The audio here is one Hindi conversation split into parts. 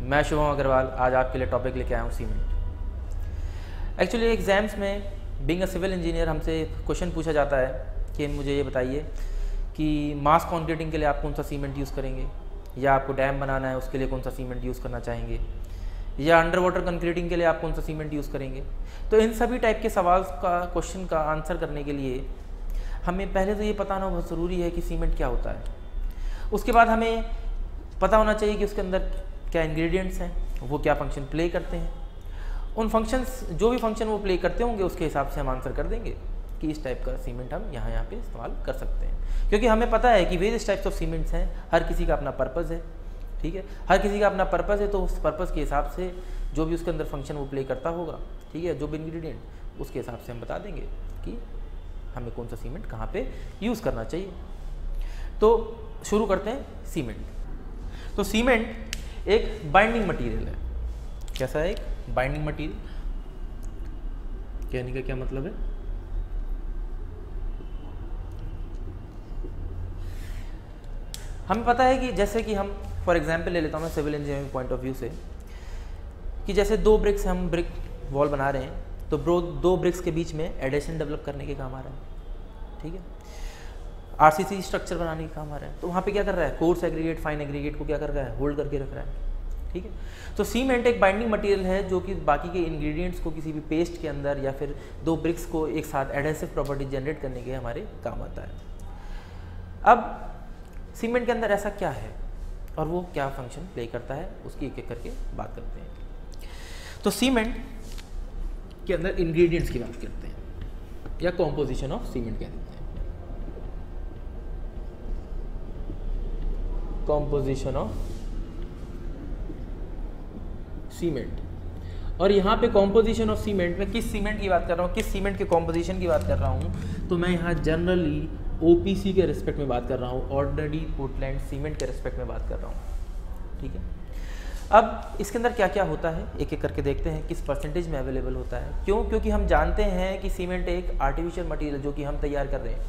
मैं शुभम अग्रवाल आज आपके लिए टॉपिक लेके आया हूँ सीमेंट। एक्चुअली एग्ज़ाम्स में बीइंग अ सिविल इंजीनियर हमसे क्वेश्चन पूछा जाता है कि मुझे ये बताइए कि मास कॉन्क्रीटिंग के लिए आप कौन सा सीमेंट यूज़ करेंगे, या आपको डैम बनाना है उसके लिए कौन सा सीमेंट यूज़ करना चाहेंगे, या अंडर वाटर कंक्रीटिंग के लिए आप कौन सा सीमेंट यूज़ करेंगे। तो इन सभी टाइप के सवाल का क्वेश्चन का आंसर करने के लिए हमें पहले तो ये पता होना बहुत ज़रूरी है कि सीमेंट क्या होता है। उसके बाद हमें पता होना चाहिए कि उसके अंदर क्या इंग्रेडिएंट्स हैं, वो क्या फंक्शन प्ले करते हैं। उन फंक्शंस जो भी फंक्शन वो प्ले करते होंगे उसके हिसाब से हम आंसर कर देंगे कि इस टाइप का सीमेंट हम यहाँ पे इस्तेमाल कर सकते हैं। क्योंकि हमें पता है कि वेरियस टाइप्स ऑफ सीमेंट्स हैं, हर किसी का अपना पर्पज़ है, ठीक है, हर किसी का अपना पर्पज़ है। तो उस पर्पज़ के हिसाब से जो भी उसके अंदर फंक्शन वो प्ले करता होगा, ठीक है, जो भी इंग्रेडिएंट, उसके हिसाब से हम बता देंगे कि हमें कौन सा सीमेंट कहाँ पे यूज़ करना चाहिए। तो शुरू करते हैं सीमेंट। तो सीमेंट एक बाइंडिंग मटेरियल है। कैसा है? एक बाइंडिंग मटेरियल। कहने का क्या मतलब है? हमें पता है कि जैसे कि हम फॉर एग्जांपल ले लेता हूँ मैं civil engineering point of view से, कि जैसे दो ब्रिक्स हम ब्रिक वॉल बना रहे हैं, तो दो ब्रिक्स के बीच में एडिशन डेवलप करने के काम आ रहा है, ठीक है, आरसीसी स्ट्रक्चर बनाने के काम आ रहा है। तो वहाँ पे क्या कर रहा है? कोर्स एग्रीगेट फाइन एग्रीगेट को क्या कर रहा है? होल्ड करके रख रहा है, ठीक है। तो सीमेंट एक बाइंडिंग मटेरियल है जो कि बाकी के इंग्रेडिएंट्स को किसी भी पेस्ट के अंदर या फिर दो ब्रिक्स को एक साथ एडहेसिव प्रॉपर्टी जनरेट करने के हमारे काम आता है। अब सीमेंट के अंदर ऐसा क्या है और वो क्या फंक्शन प्ले करता है, उसकी एक एक करके बात करते हैं। तो सीमेंट के अंदर इंग्रेडिएंट्स की बात करते हैं या कॉम्पोजिशन ऑफ सीमेंट कह देते हैं। Composition of cement. और यहाँ पे कॉम्पोजिशन ऑफ सीमेंट में किस सीमेंट की बात कर रहा हूँ, किस सीमेंट के कॉम्पोजिशन की बात कर रहा हूँ, तो मैं यहाँ जनरली ओपीसी के रिस्पेक्ट में बात कर रहा हूँ, ऑर्डिनरी पोर्टलैंड सीमेंट के रिस्पेक्ट में बात कर रहा हूँ, ठीक है। अब इसके अंदर क्या क्या होता है एक एक करके देखते हैं, किस परसेंटेज में अवेलेबल होता है। क्यों? क्योंकि हम जानते हैं कि सीमेंट एक आर्टिफिशियल मटेरियल जो कि हम तैयार कर रहे हैं,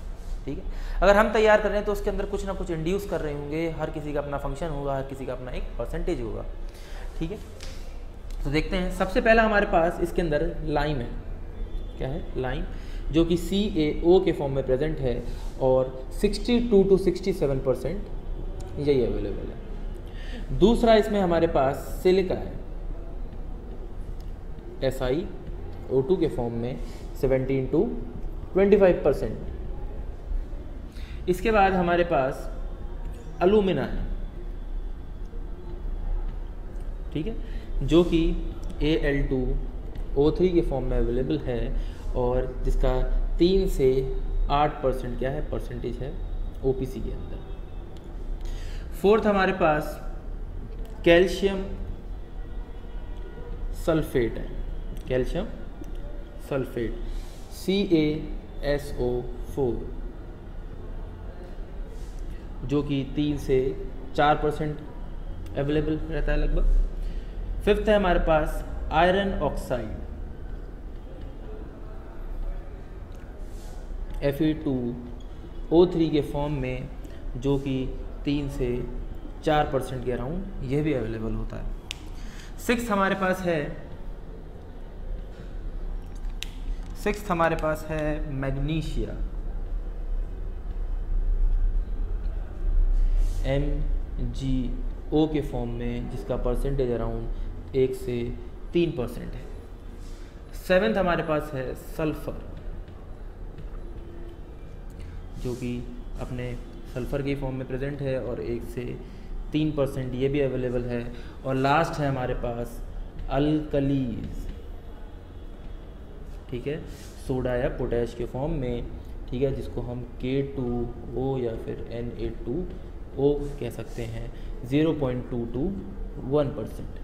ठीक है। अगर हम तैयार कर रहे हैं तो उसके अंदर कुछ ना कुछ इंड्यूस कर रहे होंगे, हर किसी का अपना फंक्शन होगा, हर किसी का अपना एक परसेंटेज होगा, ठीक है। तो देखते हैं, सबसे पहला हमारे पास इसके अंदर लाइम है। क्या है? लाइम, जो कि CaO के फॉर्म में प्रेजेंट है और 62 to 67% यही अवेलेबल है। दूसरा इसमें हमारे पास सिलिका है, SiO2 के फॉर्म में 17 to 25%। इसके बाद हमारे पास अलुमिना है, ठीक है, जो कि Al2O3 के फॉर्म में अवेलेबल है और जिसका 3 से 8% क्या है? परसेंटेज है OPC के अंदर। फोर्थ हमारे पास कैल्शियम सल्फेट है, कैल्शियम सल्फेट CaSO4, जो कि 3 से 4% अवेलेबल रहता है लगभग। फिफ्थ है हमारे पास आयरन ऑक्साइड Fe2O3 के फॉर्म में, जो कि 3 से 4% के अराउंड यह भी अवेलेबल होता है। सिक्स्थ हमारे पास है मैग्नीशिया, MgO के फॉर्म में, जिसका परसेंटेज अराउंड 1 से 3% है। सेवेंथ हमारे पास है सल्फर, जो कि अपने सल्फर के फॉर्म में प्रेजेंट है और 1 से 3% ये भी अवेलेबल है। और लास्ट है हमारे पास अल्कलीज, ठीक है, सोडा या पोटैश के फॉर्म में, ठीक है, जिसको हम K2O या फिर Na2O कह सकते हैं, 0.2 to 1%।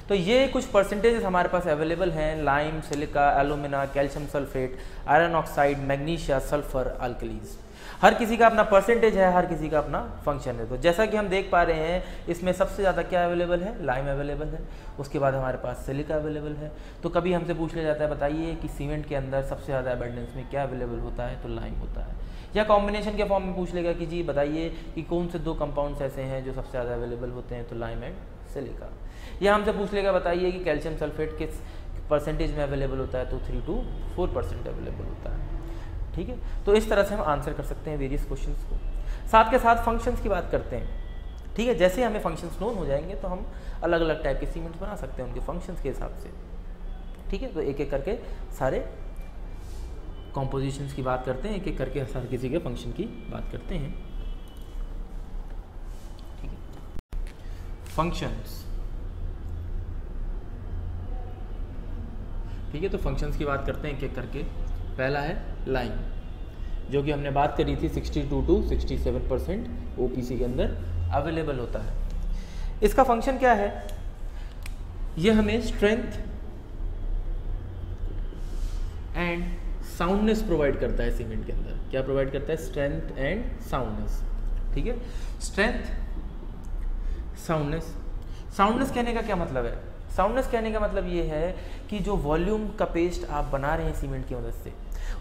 तो ये कुछ परसेंटेजेस हमारे पास अवेलेबल हैं, lime, silica, alumina, calcium sulphate, iron oxide, magnesia, sulphur, alkalis. हर किसी का अपना परसेंटेज है, हर किसी का अपना फंक्शन है। तो जैसा कि हम देख पा रहे हैं इसमें सबसे ज़्यादा क्या अवेलेबल है? लाइम अवेलेबल है, उसके बाद हमारे पास सिलिका अवेलेबल है। तो कभी हमसे पूछ लिया जाता है बताइए कि सीमेंट के अंदर सबसे ज़्यादा अबेंडेंस में क्या अवेलेबल होता है, तो लाइम होता है। या कॉम्बिनेशन के फॉर्म में पूछ लेगा कि जी बताइए कि कौन से दो कंपाउंड्स ऐसे हैं जो सबसे ज़्यादा अवेलेबल होते हैं, तो लाइम एंड सिलिका। यह हमसे पूछ लेगा बताइए कि कैल्शियम सल्फेट किस परसेंटेज में अवेलेबल होता है, तो 3 to 4% अवेलेबल होता है। ठीक है, तो इस तरह से हम आंसर कर सकते हैं वेरियस क्वेश्चंस को। साथ के साथ फंक्शंस की बात करते हैं। ठीक है, जैसे हमें फंक्शंस नोन हो जाएंगे तो हम अलग अलग टाइप के सीमेंट्स बना सकते हैं उनके फंक्शंस के हिसाब से। ठीक है, तो एक एक करके सारे कॉम्पोजिशंस की बात करते हैं, एक एक करके हर किसी के फंक्शन की बात करते हैं। ठीक है, फंक्शंस। ठीक है, तो फंक्शंस की बात करते हैं एक एक करके। पहला है लाइन, जो कि हमने बात करी थी 62 to 67% ओपीसी के अंदर अवेलेबल होता है। इसका फंक्शन क्या है, यह हमें स्ट्रेंथ एंड साउंडनेस प्रोवाइड करता है सीमेंट के अंदर। क्या प्रोवाइड करता है, स्ट्रेंथ एंड साउंडनेस। ठीक है, स्ट्रेंथ, साउंडनेस। साउंडनेस कहने का क्या मतलब है, साउंडनेस कहने का मतलब ये है कि जो वॉल्यूम का पेस्ट आप बना रहे हैं सीमेंट की मदद से,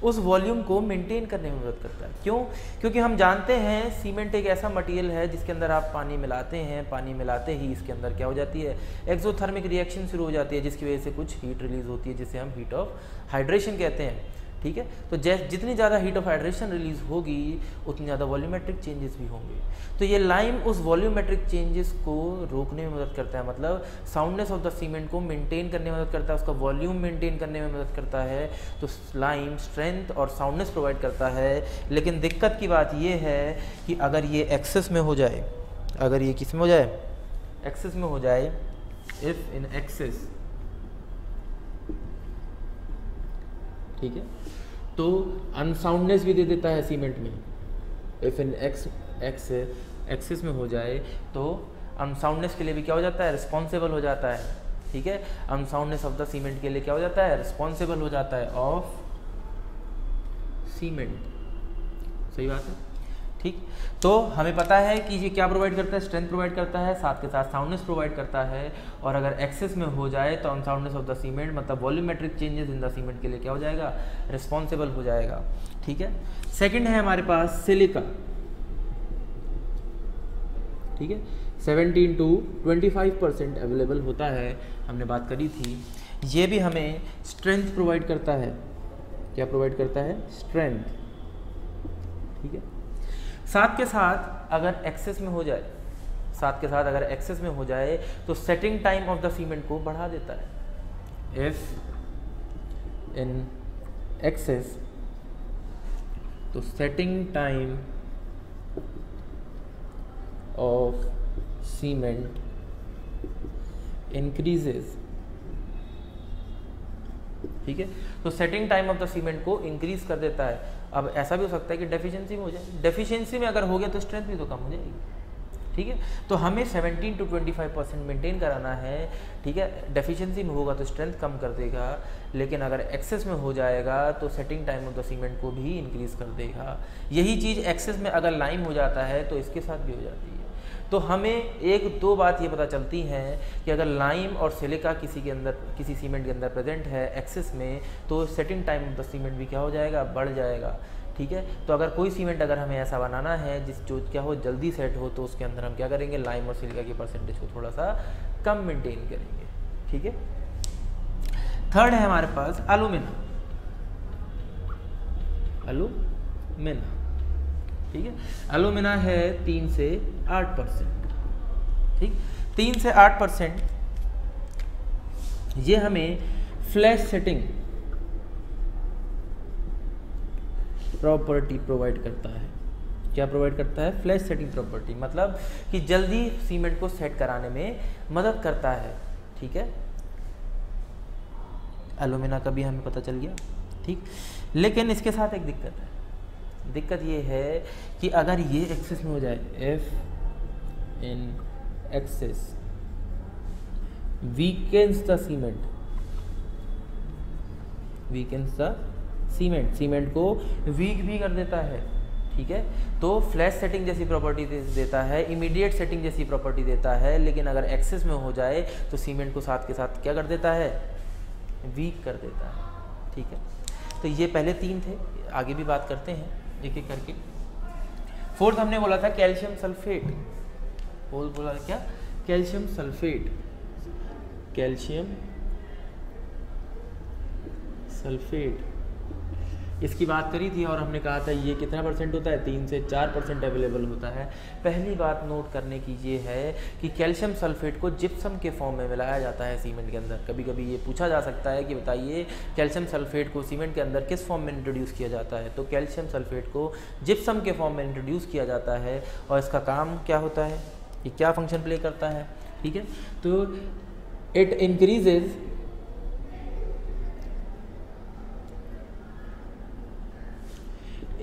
उस वॉल्यूम को मेंटेन करने में मदद करता है। क्यों, क्योंकि हम जानते हैं सीमेंट एक ऐसा मटेरियल है जिसके अंदर आप पानी मिलाते हैं, पानी मिलाते ही इसके अंदर क्या हो जाती है, एक्सोथर्मिक रिएक्शन शुरू हो जाती है, जिसकी वजह से कुछ हीट रिलीज होती है, जिसे हम हीट ऑफ हाइड्रेशन कहते हैं। ठीक है, तो जितनी ज़्यादा हीट ऑफ हाइड्रेशन रिलीज होगी उतनी ज़्यादा वॉल्यूमेट्रिक चेंजेस भी होंगे। तो ये लाइम उस वॉल्यूमेट्रिक चेंजेस को रोकने में मदद करता है, मतलब साउंडनेस ऑफ द सीमेंट को मेंटेन करने में मदद करता है, उसका वॉल्यूम मेंटेन करने में मदद करता है। तो लाइम स्ट्रेंथ और साउंडनेस प्रोवाइड करता है। लेकिन दिक्कत की बात ये है कि अगर ये एक्सेस में हो जाए, अगर ये किस में हो जाए, एक्सेस में हो जाए, इफ इन एक्सेस, ठीक है, तो अनसाउंडनेस भी दे देता है सीमेंट में। इफ इन एक्सेस में हो जाए तो अनसाउंडनेस के लिए भी क्या हो जाता है, रिस्पॉन्सिबल हो जाता है। ठीक है, अनसाउंडनेस ऑफ द सीमेंट के लिए क्या हो जाता है, रिस्पॉन्सिबल हो जाता है ऑफ सीमेंट। सही बात है। ठीक, तो हमें पता है कि ये क्या प्रोवाइड करता है, स्ट्रेंथ प्रोवाइड करता है, साथ के साथ साउंडनेस प्रोवाइड करता है। और अगर एक्सेस में हो जाए तो अनसाउंडनेस ऑफ द सीमेंट मतलब volumetric changes in the cement के लिए क्या हो जाएगा, रिस्पॉन्सिबल हो जाएगा। ठीक है, सेकंड है हमारे पास सिलिका। ठीक है, 17 to 25% अवेलेबल होता है, हमने बात करी थी। ये भी हमें स्ट्रेंथ प्रोवाइड करता है। क्या प्रोवाइड करता है, स्ट्रेंथ। ठीक है, साथ के साथ अगर एक्सेस में हो जाए, साथ के साथ अगर एक्सेस में हो जाए तो setting time of the cement को बढ़ा देता है। इफ इन एक्सेस, तो setting time of cement increases. ठीक है, तो setting time of the cement को इंक्रीज कर देता है। अब ऐसा भी हो सकता है कि डेफिशिएंसी में हो जाए, डेफिशिएंसी में अगर हो गया तो स्ट्रेंथ भी तो कम हो जाएगी। ठीक है, तो हमें 17 to 25% मेंटेन कराना है। ठीक है, डेफिशिएंसी में होगा तो स्ट्रेंथ कम कर देगा, लेकिन अगर एक्सेस में हो जाएगा तो setting time of the cement को भी इंक्रीज कर देगा। यही चीज़ एक्सेस में अगर लाइम हो जाता है तो इसके साथ भी हो जाती है। तो हमें एक दो बात ये पता चलती हैं कि अगर लाइम और सिलिका किसी के अंदर, किसी सीमेंट के अंदर प्रेजेंट है एक्सेस में, तो setting time of the cement भी क्या हो जाएगा, बढ़ जाएगा। ठीक है, तो अगर कोई सीमेंट अगर हमें ऐसा बनाना है जो क्या हो, जल्दी सेट हो, तो उसके अंदर हम क्या करेंगे, लाइम और सिलिका की परसेंटेज को थोड़ा सा कम मेंटेन करेंगे। ठीक है, थर्ड है हमारे पास एलुमिना। एलुमिना, ठीक है, एलुमिना है 3 से 8%। ठीक, 3 से 8% ये हमें फ्लैश सेटिंग प्रॉपर्टी प्रोवाइड करता है। क्या प्रोवाइड करता है, फ्लैश सेटिंग प्रॉपर्टी, मतलब कि जल्दी सीमेंट को सेट कराने में मदद करता है। ठीक है, एलुमिना का भी हमें पता चल गया। ठीक, लेकिन इसके साथ एक दिक्कत है। दिक्कत ये है कि अगर ये एक्सेस में हो जाए, if in excess weakens the cement, weakens the cement, cement को वीक भी कर देता है। ठीक है, तो फ्लैश सेटिंग जैसी प्रॉपर्टी देता है, इमीडिएट सेटिंग जैसी प्रॉपर्टी देता है, लेकिन अगर एक्सेस में हो जाए तो सीमेंट को साथ के साथ क्या कर देता है, वीक कर देता है। ठीक है, तो ये पहले 3 थे, आगे भी बात करते हैं एक एक करके। फोर्थ हमने बोला था कैल्शियम सल्फेट, बोला क्या, कैल्शियम सल्फेट, कैल्शियम सल्फेट इसकी बात करी थी और हमने कहा था ये कितना परसेंट होता है, 3 से 4% अवेलेबल होता है। पहली बात नोट करने की ये है कि कैल्शियम सल्फेट को जिप्सम के फॉर्म में मिलाया जाता है सीमेंट के अंदर। कभी कभी ये पूछा जा सकता है कि बताइए कैल्शियम सल्फेट को सीमेंट के अंदर किस फॉर्म में इंट्रोड्यूस किया जाता है, तो कैल्शियम सल्फेट को जिप्सम के फॉर्म में इंट्रोड्यूस किया जाता है। और इसका काम क्या होता है, ये क्या फंक्शन प्ले करता है, ठीक है। तो it increases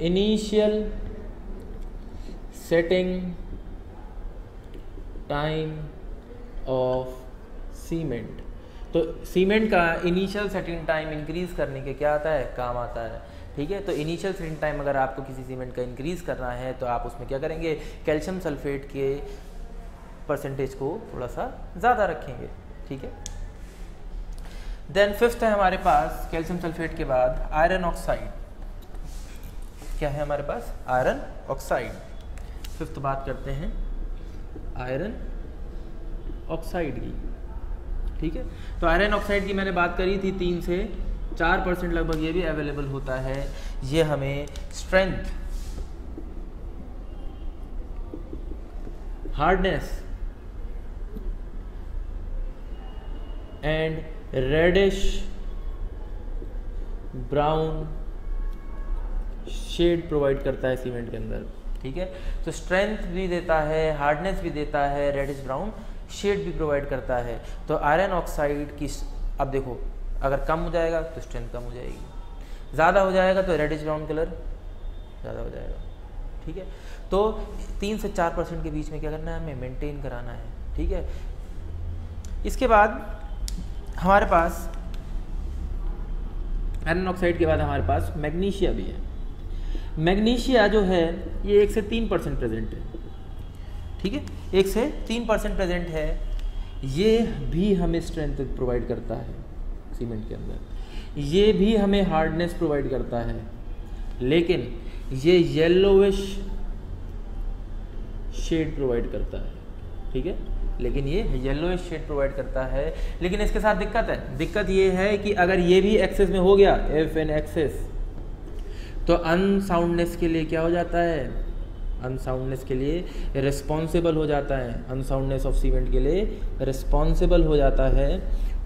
initial setting time of cement. तो सीमेंट का इनिशियल सेटिंग टाइम इंक्रीज करने के क्या आता है, काम आता है, ठीक है। तो इनिशियल सेटिंग टाइम अगर आपको किसी सीमेंट का इंक्रीज करना है तो आप उसमें क्या करेंगे, कैल्शियम सल्फेट के परसेंटेज को थोड़ा सा ज़्यादा रखेंगे, ठीक है। देन फिफ्थ है हमारे पास कैल्शियम सल्फेट के बाद आयरन ऑक्साइड। क्या है हमारे पास, आयरन ऑक्साइड। फिफ्थ बात करते हैं आयरन ऑक्साइड की, ठीक है। तो आयरन ऑक्साइड की मैंने बात करी थी, 3 से 4% लगभग ये भी अवेलेबल होता है। ये हमें strength, hardness and reddish brown shade provide करता है सीमेंट के अंदर, ठीक है। तो स्ट्रेंथ भी देता है, हार्डनेस भी देता है, रेडिश ब्राउन शेड भी प्रोवाइड करता है। तो आयरन ऑक्साइड की अब देखो, अगर कम हो जाएगा तो स्ट्रेंथ कम हो जाएगी, ज़्यादा हो जाएगा तो रेडिश ब्राउन कलर ज़्यादा हो जाएगा, ठीक है। तो 3 से 4% के बीच में क्या करना है, हमें मेंटेन कराना है, ठीक है। इसके बाद हमारे पास आयरन ऑक्साइड के बाद हमारे पास मैग्नीशिया भी है। मैग्नीशिया जो है ये 1 से 3% प्रेजेंट है, ठीक है, 1 से 3% प्रेजेंट है। ये भी हमें स्ट्रेंथ प्रोवाइड करता है सीमेंट के अंदर, ये भी हमें हार्डनेस प्रोवाइड करता है, लेकिन ये येलोविश शेड प्रोवाइड करता है, ठीक है, लेकिन ये येलोइश शेड प्रोवाइड करता है। लेकिन इसके साथ दिक्कत है, दिक्कत ये है कि अगर ये भी एक्सेस में हो गया, इफ इन एक्सेस, तो अनसाउंडनेस के लिए क्या हो जाता है, अनसाउंडनेस के लिए रिस्पॉन्सिबल हो जाता है, अनसाउंडनेस ऑफ सीमेंट के लिए रिस्पॉन्सिबल हो जाता है,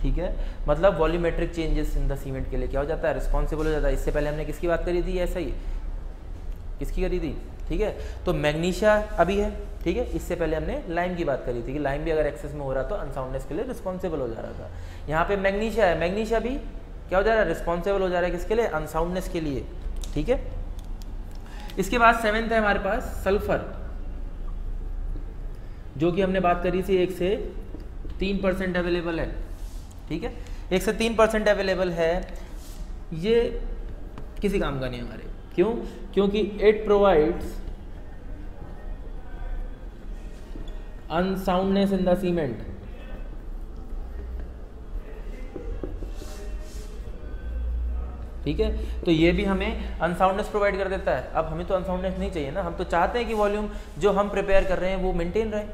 ठीक है। मतलब volumetric changes in the cement के लिए क्या हो जाता है, रिस्पॉन्सिबल हो जाता है। इससे पहले हमने किसकी बात करी थी, ऐसा ही किसकी करी थी, ठीक है। तो मैग्नीशिया अभी है, ठीक है। इससे पहले हमने लाइम की बात करी थी कि लाइम भी अगर एक्सेस में हो रहा तो अनसाउंडनेस के लिए रिस्पॉन्सिबल हो जा रहा था। यहाँ पे मैग्नीशिया है, मैग्नीशिया भी क्या हो जा रहा है, रिस्पॉन्सिबल हो जा रहा है किसके लिए, अनसाउंडनेस के लिए, ठीक है। इसके बाद 7th है हमारे पास सल्फर, जो कि हमने बात करी थी 1 से 3% अवेलेबल है, ठीक है, 1 से 3% अवेलेबल है। ये किसी काम का नहीं हमारे, क्यों, क्योंकि it provides unsoundness in the cement, ठीक है। तो ये भी हमें अनसाउंडनेस प्रोवाइड कर देता है। अब हमें तो अनसाउंडनेस नहीं चाहिए ना, हम तो चाहते हैं कि वॉल्यूम जो हम प्रिपेयर कर रहे हैं वो मेंटेन रहे,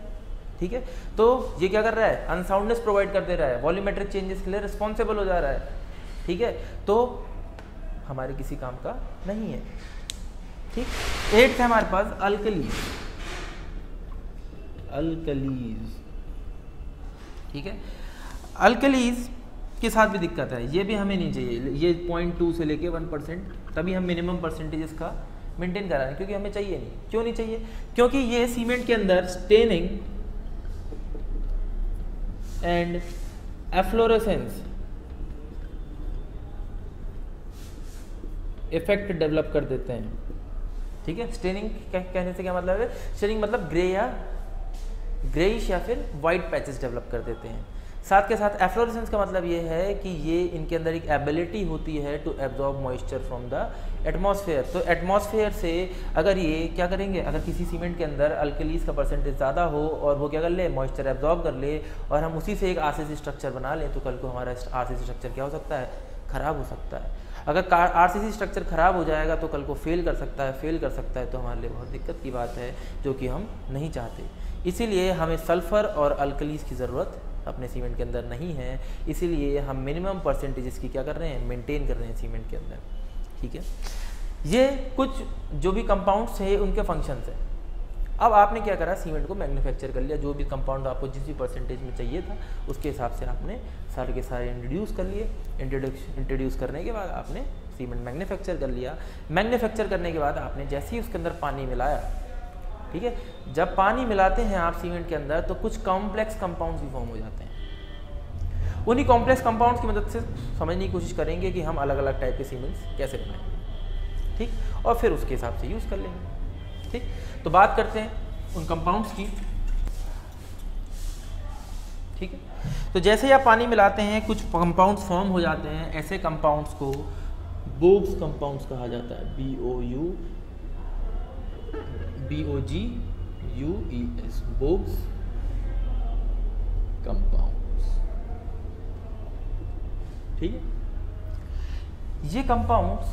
ठीक है। तो ये क्या कर रहा है, अनसाउंडनेस प्रोवाइड कर दे रहा है, वॉल्यूमेट्रिक चेंजेस के लिए रिस्पॉन्सिबल हो जा रहा है, ठीक है। तो हमारे किसी काम का नहीं है, ठीक। 8th है हमारे पास अल्कलीज, अल्कलीज, ठीक है। अल्कलीज के साथ भी दिक्कत है, ये भी हमें नहीं चाहिए। ये 0.2 से लेके 1%, तभी हम मिनिमम परसेंटेज इसका मेंटेन करा रहे हैं, क्योंकि हमें चाहिए नहीं। क्यों नहीं चाहिए, क्योंकि ये सीमेंट के अंदर staining and efflorescence effect develop कर देते हैं, ठीक है। स्टेनिंग कहने से क्या मतलब है, स्टेनिंग मतलब ग्रे या ग्रेइश या फिर वाइट पैचेस डेवलप कर देते हैं। साथ के साथ एफ्लोरेसेंस का मतलब ये है कि ये इनके अंदर एक एबिलिटी होती है to absorb moisture from the atmosphere. तो एटमॉस्फेयर से अगर ये क्या करेंगे, अगर किसी सीमेंट के अंदर अल्कलीज का परसेंटेज ज़्यादा हो और वो क्या कर ले, मॉइस्चर एब्जॉर्ब कर ले, और हम उसी से एक आरसीसी स्ट्रक्चर बना लें, तो कल को हमारा आरसीसी स्ट्रक्चर क्या हो सकता है, ख़राब हो सकता है। अगर आरसीसी स्ट्रक्चर ख़राब हो जाएगा तो कल को फेल कर सकता है तो हमारे लिए बहुत दिक्कत की बात है, जो कि हम नहीं चाहते। इसीलिए हमें सल्फ़र और अल्कलीज की ज़रूरत अपने सीमेंट के अंदर नहीं है, इसीलिए हम मिनिमम परसेंटेजेस की क्या कर रहे हैं, मेंटेन कर रहे हैं सीमेंट के अंदर। ठीक है, ये कुछ जो भी कंपाउंड्स हैं उनके फंक्शंस हैं। अब आपने क्या करा, सीमेंट को मैन्युफैक्चर कर लिया, जो भी कंपाउंड आपको जिस भी परसेंटेज में चाहिए था उसके हिसाब से आपने सारे के सारे इंट्रोड्यूस कर लिए। इंट्रोड्यूस करने के बाद आपने सीमेंट मैन्युफैक्चर कर लिया। मैन्युफैक्चर करने के बाद आपने जैसे ही उसके अंदर पानी मिलाया, ठीक है, जब पानी मिलाते हैं आप सीमेंट के अंदर तो कुछ कॉम्प्लेक्स कंपाउंड्स भी फॉर्म हो जाते हैं। उन्हीं कॉम्प्लेक्स कंपाउंड्स की मदद से समझने की कोशिश करेंगे कि हम अलग अलग टाइप के सीमेंट्स कैसे बनाएंगे, ठीक, और फिर उसके हिसाब से यूज़ कर लेंगे। ठीक, तो बात करते हैं उन कंपाउंड्स की। ठीक है, तो जैसे ही आप पानी मिलाते हैं कुछ कंपाउंड्स फॉर्म हो जाते हैं। ऐसे कंपाउंड्स को बोग्स कंपाउंड्स कहा जाता है, BOGUES, बोग्स कंपाउंड्स। ठीक है, ये कंपाउंड्स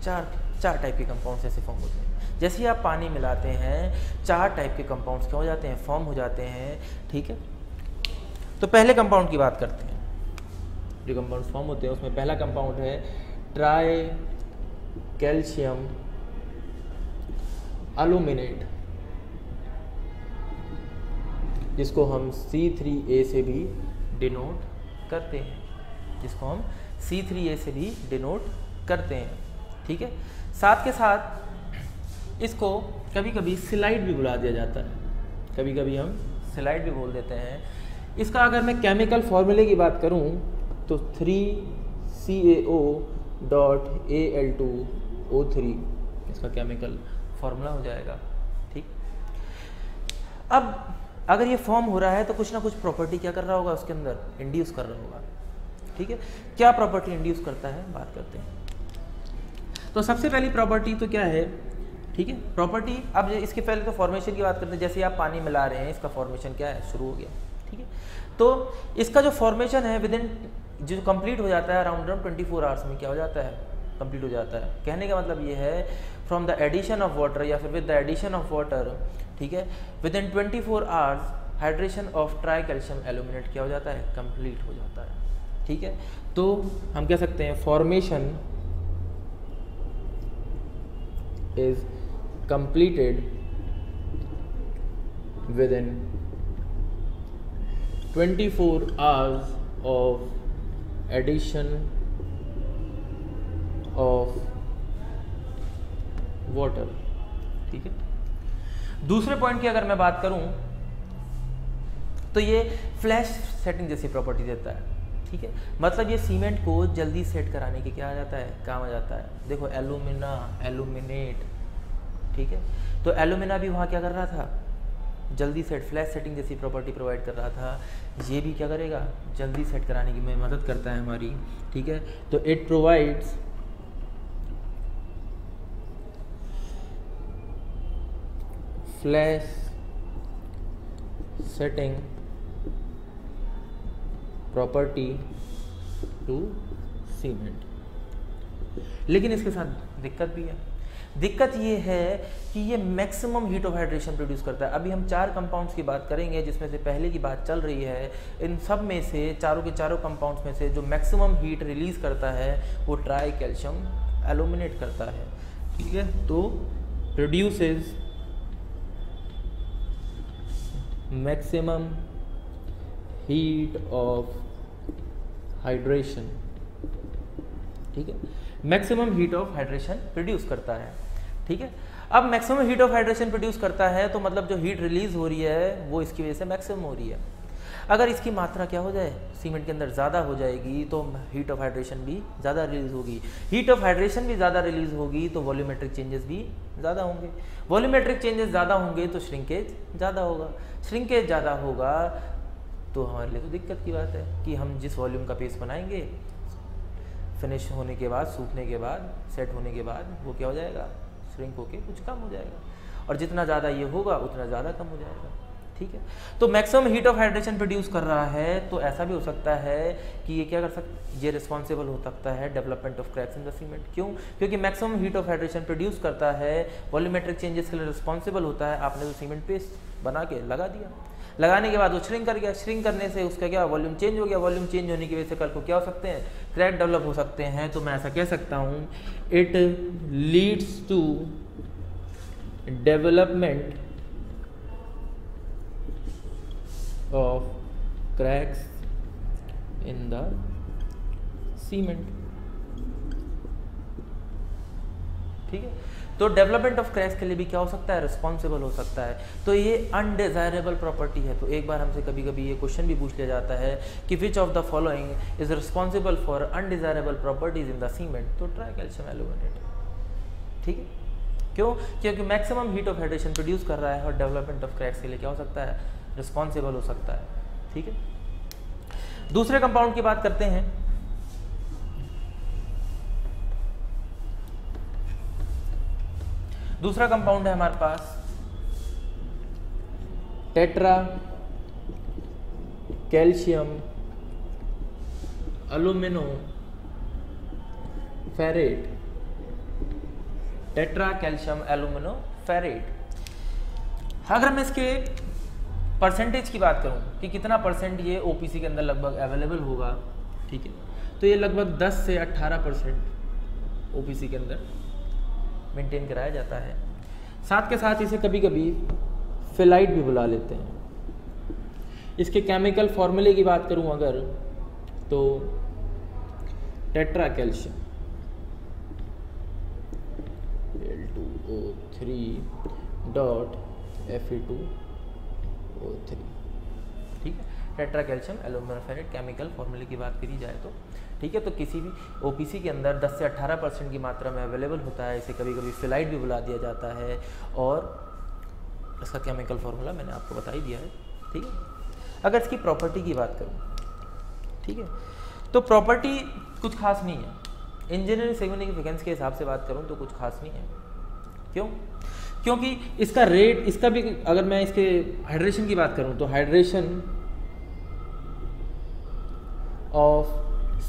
चार टाइप के कंपाउंड्स ऐसे फॉर्म होते हैं। जैसे ही आप पानी मिलाते हैं 4 टाइप के कंपाउंड्स क्या हो जाते हैं, फॉर्म हो जाते हैं। ठीक है, तो पहले कंपाउंड की बात करते हैं। जो कंपाउंड्स फॉर्म होते हैं उसमें पहला कंपाउंड है ट्राई कैल्शियम एल्यूमिनेट, जिसको हम C3A से भी डिनोट करते हैं। ठीक है, साथ के साथ इसको कभी कभी स्लाइड भी बुला दिया जाता है, कभी कभी हम स्लाइड भी बोल देते हैं। इसका अगर मैं केमिकल फॉर्मूले की बात करूं तो 3CaO.Al2O3 इसका केमिकल फॉर्मूला हो जाएगा। ठीक, अब अगर ये फॉर्म हो रहा है तो कुछ ना कुछ प्रॉपर्टी क्या कर रहा होगा, उसके अंदर इंड्यूस कर रहा होगा। ठीक है, क्या प्रॉपर्टी इंड्यूस करता है, बात करते हैं। तो सबसे पहली प्रॉपर्टी तो क्या है, ठीक है, प्रॉपर्टी, अब इसके पहले तो फॉर्मेशन की बात करते हैं। जैसे आप पानी मिला रहे हैं, इसका फॉर्मेशन क्या है, शुरू हो गया। ठीक है, तो इसका जो फॉर्मेशन है विद इन जो कंप्लीट हो जाता है अराउंड 24 आवर्स में क्या हो जाता है, कंप्लीट हो जाता है। कहने का मतलब ये है from the addition of water या फिर with the addition of water, ठीक है, within 24 hours hydration of tri calcium aluminate क्या हो जाता है, कंप्लीट हो जाता है। ठीक है, तो हम कह सकते हैं formation is completed within 24 hours of addition of water। ठीक है, दूसरे पॉइंट की अगर मैं बात करूं तो ये फ्लैश सेटिंग जैसी प्रॉपर्टी देता है। ठीक है, मतलब ये सीमेंट को जल्दी सेट कराने के क्या आ जाता है, काम आ जाता है। देखो एल्यूमिना, एल्यूमिनेट, ठीक है, तो एल्यूमिना भी वहाँ क्या कर रहा था, जल्दी सेट, फ्लैश सेटिंग जैसी प्रॉपर्टी प्रोवाइड कर रहा था। ये भी क्या करेगा, जल्दी सेट कराने की में मदद करता है हमारी। ठीक है, तो it provides flash setting property to cement. लेकिन इसके साथ दिक्कत भी है। दिक्कत ये है कि ये maximum heat of hydration produce करता है। अभी हम 4 कंपाउंड्स की बात करेंगे जिसमें से पहले की बात चल रही है। इन सब में से चारों के चारों कंपाउंड्स में से जो मैक्सिमम हीट रिलीज करता है वो ट्राई कैल्शियम एल्यूमिनेट करता है। ठीक है, तो produces maximum heat of hydration. ठीक है, maximum heat of hydration produce करता है। ठीक है, अब maximum heat of hydration produce करता है तो मतलब जो हीट रिलीज हो रही है वो इसकी वजह से मैक्सिमम हो रही है। अगर इसकी मात्रा क्या हो जाए, सीमेंट के अंदर ज़्यादा हो जाएगी तो हीट ऑफ हाइड्रेशन भी ज़्यादा रिलीज होगी। हीट ऑफ हाइड्रेशन भी ज़्यादा रिलीज होगी तो वॉल्यूमेट्रिक चेंजेस भी ज़्यादा होंगे। वॉल्यूमेट्रिक चेंजेस ज़्यादा होंगे तो श्रिंकेज ज़्यादा होगा। श्रिंकेज ज़्यादा होगा तो हमारे लिए तो दिक्कत की बात है कि हम जिस वॉल्यूम का पेस्ट बनाएंगे फिनिश होने के बाद, सूखने के बाद, सेट होने के बाद वो क्या हो जाएगा, श्रिंक होके कुछ कम हो जाएगा। और जितना ज़्यादा ये होगा उतना ज़्यादा कम हो जाएगा। ठीक है। तो maximum heat of hydration produce कर रहा है, तो ऐसा भी हो सकता है कि ये क्या कर सकता, ये रिस्पॉन्सिबल हो सकता है development of cracks in the cement. क्यों? क्योंकि maximum heat of hydration produce करता है, वॉल्यूमेट्रिक चेंजेस के लिए रिस्पॉन्सिबल होता है। आपने तो सीमेंट पेस्ट बना के लगा दिया, लगाने के बाद वो श्रिंक कर गया, श्रिंक करने से उसका क्या वॉल्यूम चेंज हो गया, वॉल्यूम चेंज होने की वजह से कल को क्या हो सकते हैं, क्रैक डेवलप हो सकते हैं। तो मैं ऐसा कह सकता हूँ, it leads to development of cracks in the cement। ठीक है, तो डेवलपमेंट ऑफ क्रैक्स के लिए भी क्या हो सकता है, रिस्पॉन्सिबल हो सकता है। तो ये अनडिजायरेबल प्रॉपर्टी है। तो एक बार हमसे कभी कभी ये क्वेश्चन भी पूछ लिया जाता है कि which of the following is responsible for undesirable properties in the cement, तो ट्राई कैल्शियम एल्यूमिनेट। ठीक है, क्यों? क्योंकि maximum heat of hydration produce कर रहा है और डेवलपमेंट ऑफ क्रैक्स के लिए क्या हो सकता है, रिस्पॉन्सिबल हो सकता है। ठीक है, दूसरे कंपाउंड की बात करते हैं। दूसरा कंपाउंड है हमारे पास tetra calcium alumino ferrite. Tetra calcium alumino ferrite. अगर मैं इसके परसेंटेज की बात करूं कि कितना परसेंट ये ओपीसी के अंदर लगभग अवेलेबल होगा, ठीक है, तो ये लगभग 10 से 18% ओपीसी के अंदर मेंटेन कराया जाता है। साथ के साथ इसे कभी कभी फिलाइट भी बुला लेते हैं। इसके केमिकल फॉर्मूले की बात करूं अगर, तो टेट्रा कैल्शियम Fe2O3.Fe2O3, ठीक है, tetra calcium alumino ferrite chemical फॉर्मूले की बात करी जाए तो, ठीक है, तो किसी भी ओपीसी के अंदर 10 से 18% की मात्रा में अवेलेबल होता है। इसे कभी कभी फिलाइट भी बुला दिया जाता है और इसका केमिकल फॉर्मूला मैंने आपको बता ही दिया है। ठीक है, अगर इसकी प्रॉपर्टी की बात करूँ, ठीक है, तो प्रॉपर्टी कुछ खास नहीं है। इंजीनियरिंग सिग्निफिकेंस के हिसाब से बात करूँ तो कुछ खास नहीं है। क्यों? क्योंकि इसका रेट, इसका भी अगर मैं इसके हाइड्रेशन की बात करूँ तो हाइड्रेशन ऑफ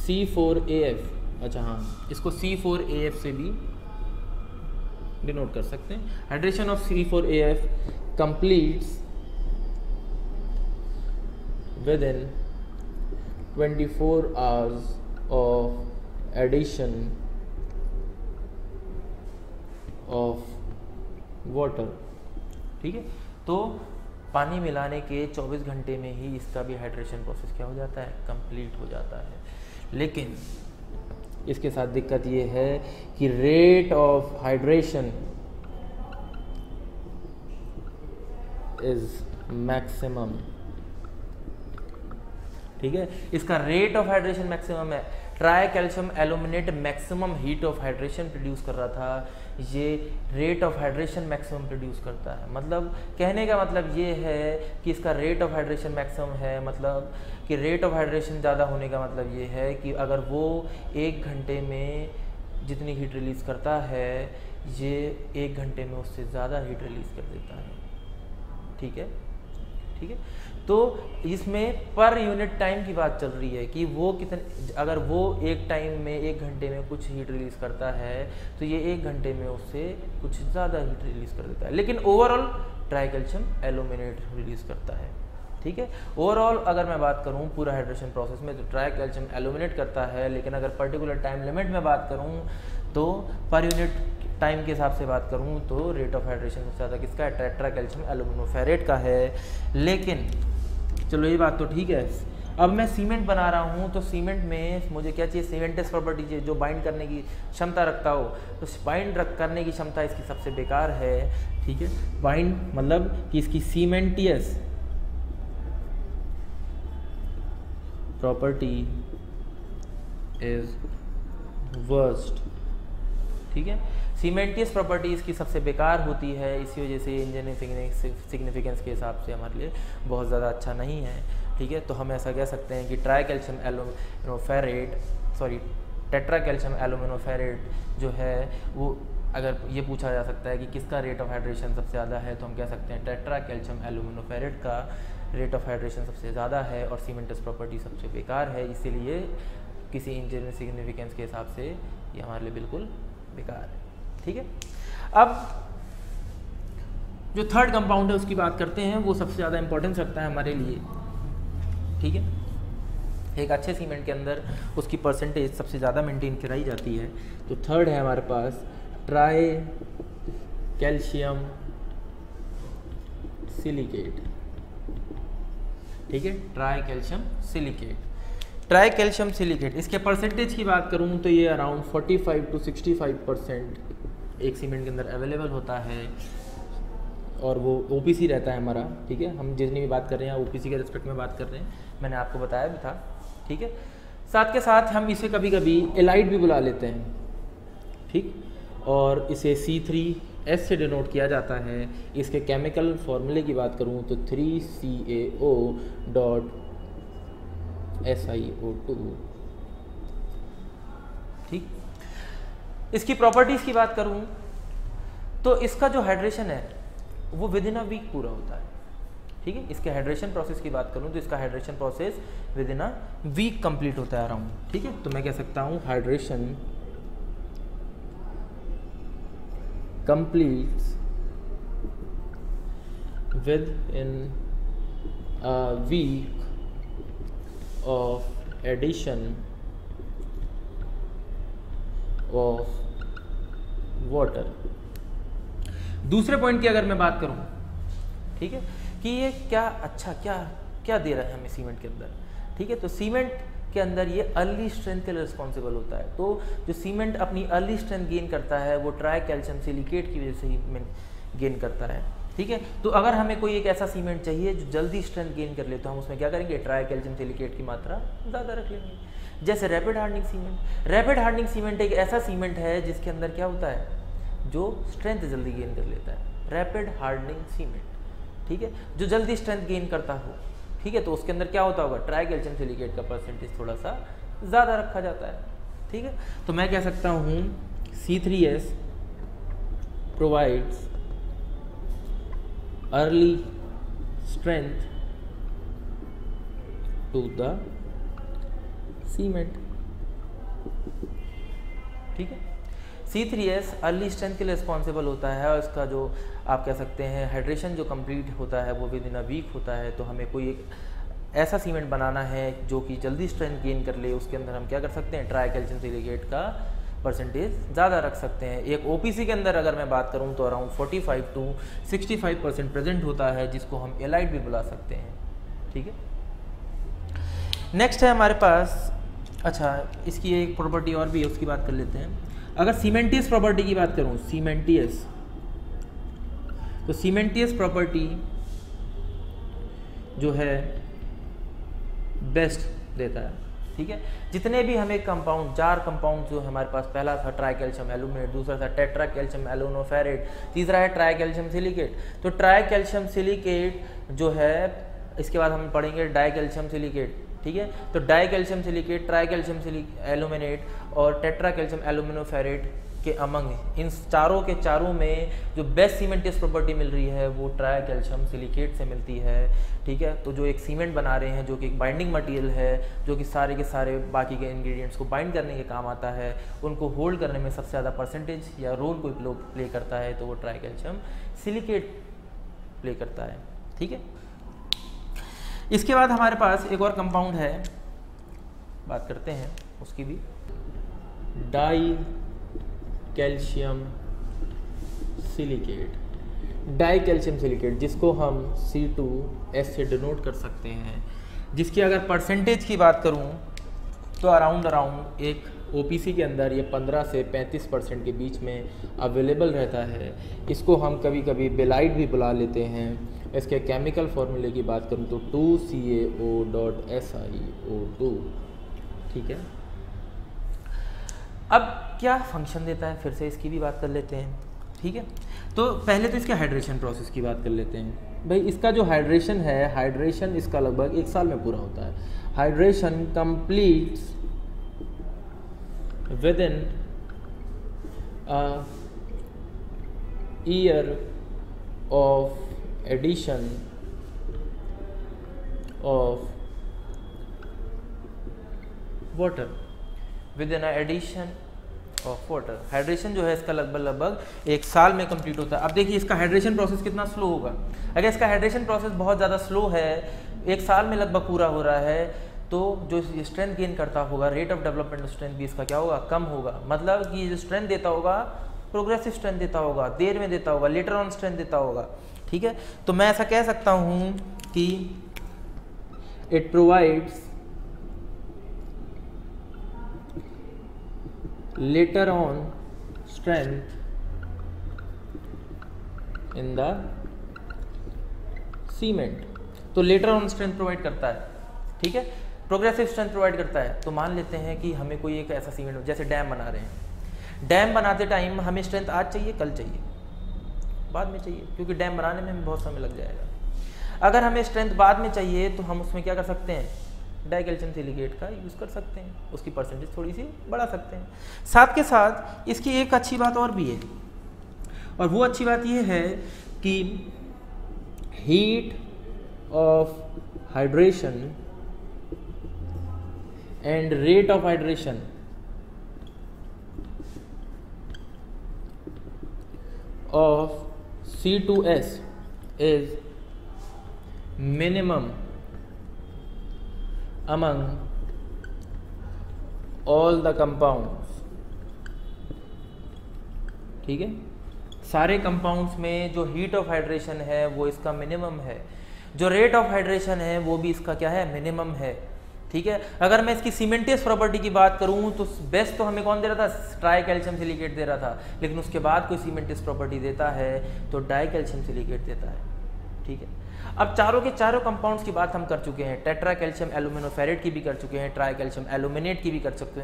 C4AF, अच्छा हाँ, इसको C4AF से भी डिनोट कर सकते हैं। Hydration of C4AF completes within 24 hours of addition of water। ठीक है, तो पानी मिलाने के 24 घंटे में ही इसका भी हाइड्रेशन प्रोसेस क्या हो जाता है, कंप्लीट हो जाता है। लेकिन इसके साथ दिक्कत ये है कि rate of hydration is maximum. ठीक है, इसका रेट ऑफ हाइड्रेशन मैक्सिमम है। Try calcium aluminate maximum heat of hydration produce कर रहा था, ये rate of hydration maximum produce करता है। मतलब कहने का मतलब ये है कि इसका रेट ऑफ हाइड्रेशन मैक्सिमम है, मतलब कि रेट ऑफ हाइड्रेशन ज़्यादा होने का मतलब ये है कि अगर वो 1 घंटे में जितनी हीट रिलीज़ करता है, ये 1 घंटे में उससे ज़्यादा हीट रिलीज़ कर देता है। ठीक है, ठीक है, तो इसमें पर यूनिट टाइम की बात चल रही है कि वो कितने, अगर वो एक टाइम में 1 घंटे में कुछ हीट रिलीज़ करता है तो ये 1 घंटे में उससे कुछ ज़्यादा हीट रिलीज़ कर देता है। लेकिन overall try calcium aluminate release करता है। ठीक है, ओवरऑल अगर मैं बात करूं पूरा हाइड्रेशन प्रोसेस में तो ट्राई कैल्शियम एल्यूमिनेट करता है। लेकिन अगर पर्टिकुलर टाइम लिमिट में बात करूं तो पर यूनिट टाइम के हिसाब से बात करूं तो रेट ऑफ हाइड्रेशन सबसे ज़्यादा किसका है, टेट्रा कैल्शियम एल्यूमिनो फेरेट का है। लेकिन चलो ये बात तो ठीक है, अब मैं सीमेंट बना रहा हूँ तो सीमेंट में मुझे क्या चाहिए, सीमेंटियस प्रॉपर्टी चाहिए जो बाइंड करने की क्षमता रखता हो। तो बाइंड करने की क्षमता इसकी सबसे बेकार है। ठीक है, बाइंड मतलब कि इसकी सीमेंटियस प्रॉपर्टी इज वर्स्ट। ठीक है, सीमेंटियस प्रॉपर्टी इसकी सबसे बेकार होती है, इसी वजह से इंजीनियरिंग सिग्निफिकेंस के हिसाब से हमारे लिए बहुत ज़्यादा अच्छा नहीं है। ठीक है, तो हम ऐसा कह सकते हैं कि tri calcium alumino ferrite, sorry tetra calcium alumino ferrite जो है वो अगर ये पूछा जा सकता है कि किसका रेट ऑफ हाइड्रेशन सबसे ज़्यादा है, तो हम कह सकते हैं टेट्रा कैल्शियम एल्यूमिनोफेरेट का रेट ऑफ हाइड्रेशन सबसे ज़्यादा है और सीमेंटस प्रॉपर्टी सबसे बेकार है, इसीलिए किसी इंजीनियरिंग सिग्निफिकेंस के हिसाब से ये हमारे लिए बिल्कुल बेकार है। ठीक है, अब जो थर्ड कंपाउंड है उसकी बात करते हैं, वो सबसे ज़्यादा इंपॉर्टेंस रखता है हमारे लिए। ठीक है, एक अच्छे सीमेंट के अंदर उसकी परसेंटेज सबसे ज़्यादा मेंटेन कराई जाती है। तो थर्ड है हमारे पास ट्राई कैल्शियम सिलिकेट। ठीक है, try calcium silicate. Try calcium silicate, इसके परसेंटेज की बात करूँ तो ये अराउंड 45 to 65% एक सीमेंट के अंदर अवेलेबल होता है और वो ओपीसी रहता है हमारा। ठीक है, हम जितनी भी बात कर रहे हैं ओपीसी के रिस्पेक्ट में बात कर रहे हैं, मैंने आपको बताया भी था। ठीक है, साथ के साथ हम इसे कभी कभी एलाइड भी बुला लेते हैं। ठीक, और इसे C3S से डिनोट किया जाता है। इसके केमिकल फॉर्मूले की बात करूँ तो 3CaO.SiO2। ठीक, इसकी प्रॉपर्टीज़ की बात करूँ तो इसका जो हाइड्रेशन है वो विद इन अ वीक पूरा होता है। ठीक है, इसके हाइड्रेशन प्रोसेस की बात करूँ तो इसका hydration process within a week complete होता है अराउंड। ठीक है, तो मैं कह सकता हूँ hydration completes within a week of addition of water. दूसरे पॉइंट की अगर मैं बात करूं, ठीक है, कि ये क्या अच्छा क्या दे रहा है हमें सीमेंट के अंदर। ठीक है, तो सीमेंट के अंदर ये अर्ली स्ट्रेंथ के लिए रिस्पॉन्सिबल होता है। तो जो सीमेंट अपनी अर्ली स्ट्रेंथ गेन करता है वो ट्राई कैल्शियम सिलिकेट की वजह से ही गेन करता है। ठीक है, तो अगर हमें कोई एक ऐसा सीमेंट चाहिए जो जल्दी स्ट्रेंथ गेन कर ले तो हम उसमें क्या करेंगे, ट्राई कैल्शियम सिलिकेट की मात्रा ज़्यादा रख लेंगे। जैसे rapid hardening cement. Rapid hardening cement एक ऐसा सीमेंट है जिसके अंदर क्या होता है, जो स्ट्रेंथ जल्दी गेन कर लेता है, रैपिड हार्डनिंग सीमेंट। ठीक है, जो जल्दी स्ट्रेंथ गेन करता हो। ठीक है, तो उसके अंदर क्या होता होगा, ट्राई कैल्शियम सिलिकेट का परसेंटेज थोड़ा सा ज़्यादा रखा जाता है। ठीक है, तो मैं कह सकता हूँ C3S provides early strength to the cement. ठीक है, C3S अर्ली स्ट्रेंथ के लिए रिस्पॉन्सिबल होता है और इसका जो आप कह सकते हैं हाइड्रेशन जो कंप्लीट होता है वो विद इन अ वीक होता है। तो हमें कोई एक ऐसा सीमेंट बनाना है जो कि जल्दी स्ट्रेंथ गेन कर ले, उसके अंदर हम क्या कर सकते हैं, ट्राई कैल्शियम सिलिकेट का परसेंटेज ज़्यादा रख सकते हैं। एक OPC के अंदर अगर मैं बात करूँ तो अराउंड 45 to 65% प्रेजेंट होता है, जिसको हम एलाइड भी बुला सकते हैं। ठीक है, नेक्स्ट है हमारे पास, अच्छा इसकी एक प्रॉपर्टी और भी है उसकी बात कर लेते हैं। अगर सीमेंटियस प्रॉपर्टी की बात करूं, सीमेंटियस, तो सीमेंटियस प्रॉपर्टी जो है बेस्ट देता है। ठीक है, जितने भी हमें कंपाउंड, 4 कंपाउंड जो हमारे पास, पहला था ट्राई कैल्शियम एल्यूमिनेट, दूसरा था टेट्रा कैल्शियम एल्यूमिनोफेरेट, तीसरा है ट्राई कैल्शियम सिलिकेट। तो ट्राई कैल्शियम सिलिकेट जो है, इसके बाद हम पढ़ेंगे डाई कैल्शियम सिलिकेट। ठीक है, तो die calcium silicate, try calcium aluminate और टेट्रा कैल्शियम एल्यूमिनोफेरेट के अमंग इन चारों के चारों में जो बेस्ट सीमेंटियस प्रॉपर्टी मिल रही है वो ट्राई कैल्शियम सिलिकेट से मिलती है। ठीक है, तो जो एक सीमेंट बना रहे हैं, जो कि एक बाइंडिंग मटेरियल है, जो कि सारे के सारे बाकी के इंग्रेडिएंट्स को बाइंड करने के काम आता है, उनको होल्ड करने में सबसे ज़्यादा परसेंटेज या रोल कोई प्ले करता है तो वो ट्राई कैल्शियम सिलिकेट प्ले करता है। ठीक है, इसके बाद हमारे पास एक और कंपाउंड है, बात करते हैं उसकी भी, die calcium silicate. Die calcium silicate जिसको हम C2S से डिनोट कर सकते हैं, जिसकी अगर परसेंटेज की बात करूं तो अराउंड एक OPC के अंदर ये 15 से 35% के बीच में अवेलेबल रहता है। इसको हम कभी कभी बेलाइट भी बुला लेते हैं। इसके केमिकल फॉर्मूले की बात करूं तो 2CaO.SiO2। ठीक है, अब क्या फंक्शन देता है, फिर से इसकी भी बात कर लेते हैं। ठीक है, तो पहले तो इसके हाइड्रेशन प्रोसेस की बात कर लेते हैं। भाई इसका जो हाइड्रेशन है, हाइड्रेशन इसका लगभग 1 साल में पूरा होता है। Hydration completes within year of addition of water with an addition of water. Hydration जो है इसका लगभग 1 साल में कंप्लीट होता है। अब देखिए इसका हाइड्रेशन प्रोसेस कितना स्लो होगा। अगर इसका हाइड्रेशन प्रोसेस बहुत ज़्यादा स्लो है, 1 साल में लगभग पूरा हो रहा है, तो जो स्ट्रेंथ गेन करता होगा, रेट ऑफ डेवलपमेंट स्ट्रेंथ भी इसका क्या होगा, कम होगा। मतलब कि जो स्ट्रेंथ देता होगा प्रोग्रेसिव स्ट्रेंथ देता होगा, देर में देता होगा, लेटर ऑन स्ट्रेंथ देता होगा। ठीक है, तो मैं ऐसा कह सकता हूँ कि it provides later on strength in the cement। तो later on strength प्रोवाइड करता है, ठीक है, प्रोग्रेसिव स्ट्रेंथ प्रोवाइड करता है। तो मान लेते हैं कि हमें कोई एक ऐसा सीमेंट, जैसे डैम बना रहे हैं, डैम बनाते टाइम हमें स्ट्रेंथ आज चाहिए, कल चाहिए, बाद में चाहिए, क्योंकि डैम बनाने में हमें बहुत समय लग जाएगा। अगर हमें स्ट्रेंथ बाद में चाहिए तो हम उसमें क्या कर सकते हैं, डाई कैल्शियम सिलिकेट का यूज़ कर सकते हैं, उसकी परसेंटेज थोड़ी सी बढ़ा सकते हैं। साथ के साथ इसकी एक अच्छी बात और भी है, और वो अच्छी बात ये है कि heat of hydration and rate of hydration of C2S is minimum among all the compounds। ठीक है, सारे कंपाउंड्स में जो हीट ऑफ हाइड्रेशन है वो इसका मिनिमम है, जो रेट ऑफ हाइड्रेशन है वो भी इसका क्या है, मिनिमम है। ठीक है, अगर मैं इसकी सीमेंटियस प्रॉपर्टी की बात करूं तो बेस्ट तो हमें कौन दे रहा था, ट्राई कैल्शियम सिलिकेट दे रहा था, लेकिन उसके बाद कोई सीमेंटियस प्रॉपर्टी देता है तो डाई कैल्शियम सिलिकेट देता है। ठीक है, अब चारों के चारों कंपाउंड्स की बात हम कर चुके हैं, टेट्रा कैल्शियम एल्यूमिनोफेरेट की भी कर चुके हैं, ट्राई कैल्शियम एल्यूमिनेट की भी कर चुके